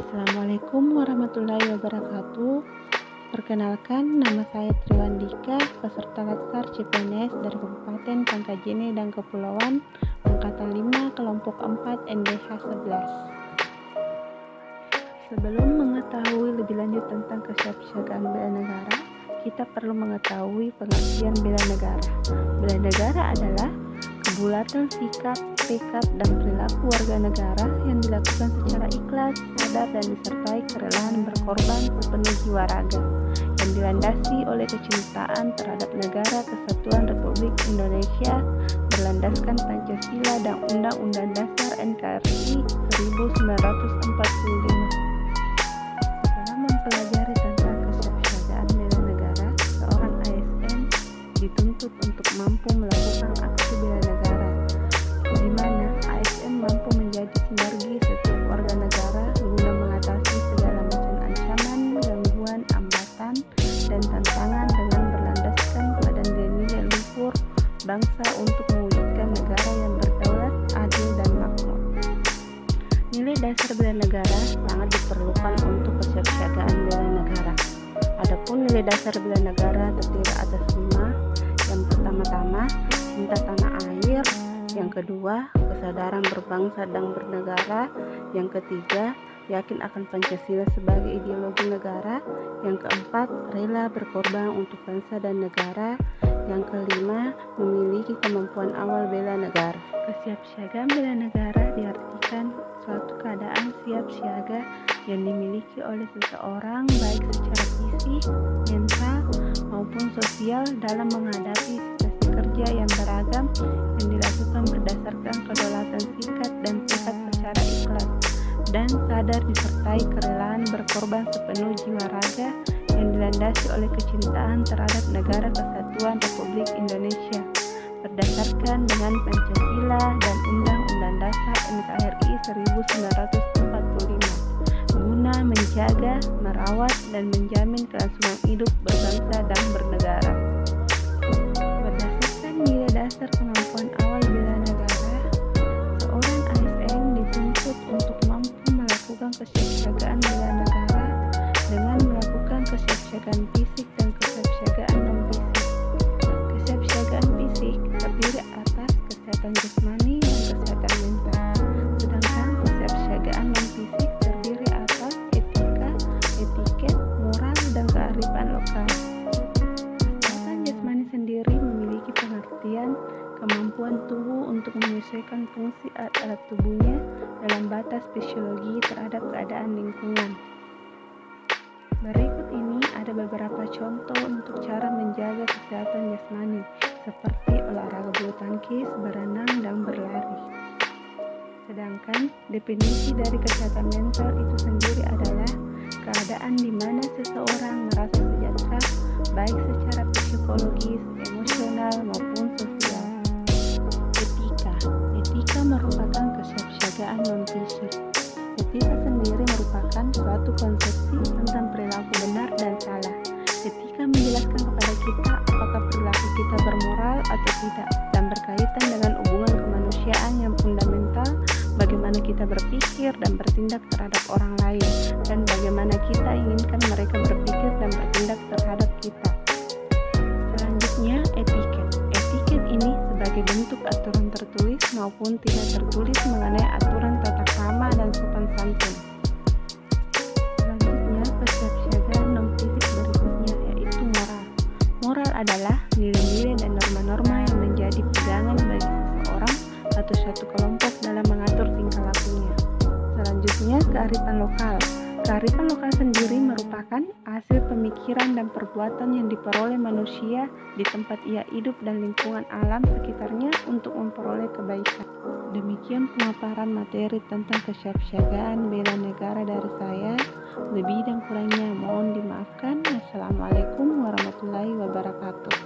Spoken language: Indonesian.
Assalamualaikum warahmatullahi wabarakatuh. Perkenalkan, nama saya Triwandika, peserta Latsar CPNS dari Kabupaten Pangkajene dan Kepulauan, Angkatan 5, Kelompok 4, NDH 11. Sebelum mengetahui lebih lanjut tentang kesiapsiagaan bela negara, kita perlu mengetahui pengertian bela negara. Bela negara adalah kebulatan sikap, tekad, dan perilaku warga negara yang dilakukan secara ikhlas, sadar, dan disertai kerelaan berkorban sepenuh jiwa raga, yang dilandasi oleh kecintaan terhadap negara kesatuan Republik Indonesia berlandaskan Pancasila dan Undang-Undang Dasar NKRI 1945. Setelah mempelajari tentang kesiapsiagaan bela negara, seorang ASN dituntut untuk mampu melakukan aksi bela negara, di mana ASN mampu menjadi sinergi setiap warga negara guna mengatasi segala macam ancaman, gangguan, hambatan, dan tantangan dengan berlandaskan pada nilai luhur bangsa untuk mewujudkan negara yang berdaulat, adil, dan makmur. Nilai dasar bela negara sangat diperlukan untuk kesiapsiagaan bela negara. Adapun nilai dasar bela negara terdiri atas 5. Yang pertama-tama, cinta tanah air. Yang kedua, kesadaran berbangsa dan bernegara. Yang ketiga, yakin akan Pancasila sebagai ideologi negara. Yang keempat, rela berkorban untuk bangsa dan negara. Yang kelima, memiliki kemampuan awal bela negara. Kesiapsiagaan bela negara diartikan suatu keadaan siap siaga yang dimiliki oleh seseorang baik secara fisik, mental, maupun sosial dalam menghadapi situasi kerja yang beragam yang dilakukan berdasarkan kedaulatan sikap dan tekad secara ikhlas dan sadar disertai kerelaan berkorban sepenuh jiwa raga yang dilandasi oleh kecintaan terhadap negara kesatuan Republik Indonesia berdasarkan dengan Pancasila dan Undang-Undang Dasar NKRI 1945 guna menjaga, merawat, dan menjamin kelangsungan hidup berbangsa dan bernegara. Berdasarkan nilai dasar kemampuan awal bela negara, seorang ASN dituntut untuk mampu melakukan kesiapsiagaan bela negara dengan melakukan kesiapsiagaan fisik dan kesiapsiagaan non-fisik. Kesiapsiagaan fisik terdiri atas kesehatan jasmani dan kesehatan mental, sedangkan kesiapsiagaan non-fisik terdiri atas etika, etiket, moral, dan kearifan lokal. Kesehatan jasmani sendiri memiliki pengertian kemampuan tubuh untuk menyesuaikan fungsi alat tubuhnya dalam batas fisiologi terhadap keadaan lingkungan. Berikut ini ada beberapa contoh untuk cara menjaga kesehatan jasmani, seperti olahraga bulu tangkis, berenang, dan berlari. Sedangkan definisi dari kesehatan mental itu sendiri adalah keadaan di mana seseorang merasa sejahtera baik secara psikologis, emosional, maupun sosial. Etika merupakan kesiapsiagaan non-fisik. Etika sendiri merupakan suatu konsepsi tentang perilaku benar dan salah. Etika menjelaskan kepada kita apakah perilaku kita bermoral atau tidak dan berkaitan dengan hubungan kemanusiaan yang fundamental, bagaimana kita berpikir dan bertindak terhadap orang lain, dan bagaimana kita inginkan mereka berpikir dan bertindak terhadap kita. Selanjutnya, etiket. Etiket ini sebagai bentuk aturan tertulis maupun tidak tertulis mengenai aturan tata krama dan sopan santun. Selanjutnya, kesiapsiagaan non-fisik berikutnya yaitu moral. Moral adalah nilai-nilai dan norma-norma yang menjadi pegangan bagi seseorang atau suatu kelompok dalam mengatur tingkah lakunya. Selanjutnya, kearifan lokal. Kearifan lokal sendiri merupakan hasil pemikiran dan perbuatan yang diperoleh manusia di tempat ia hidup dan lingkungan alam sekitarnya untuk memperoleh kebaikan. Demikian pemaparan materi tentang kesiapsiagaan bela negara dari saya. Lebih dan kurangnya mohon dimaafkan. Assalamualaikum warahmatullahi wabarakatuh.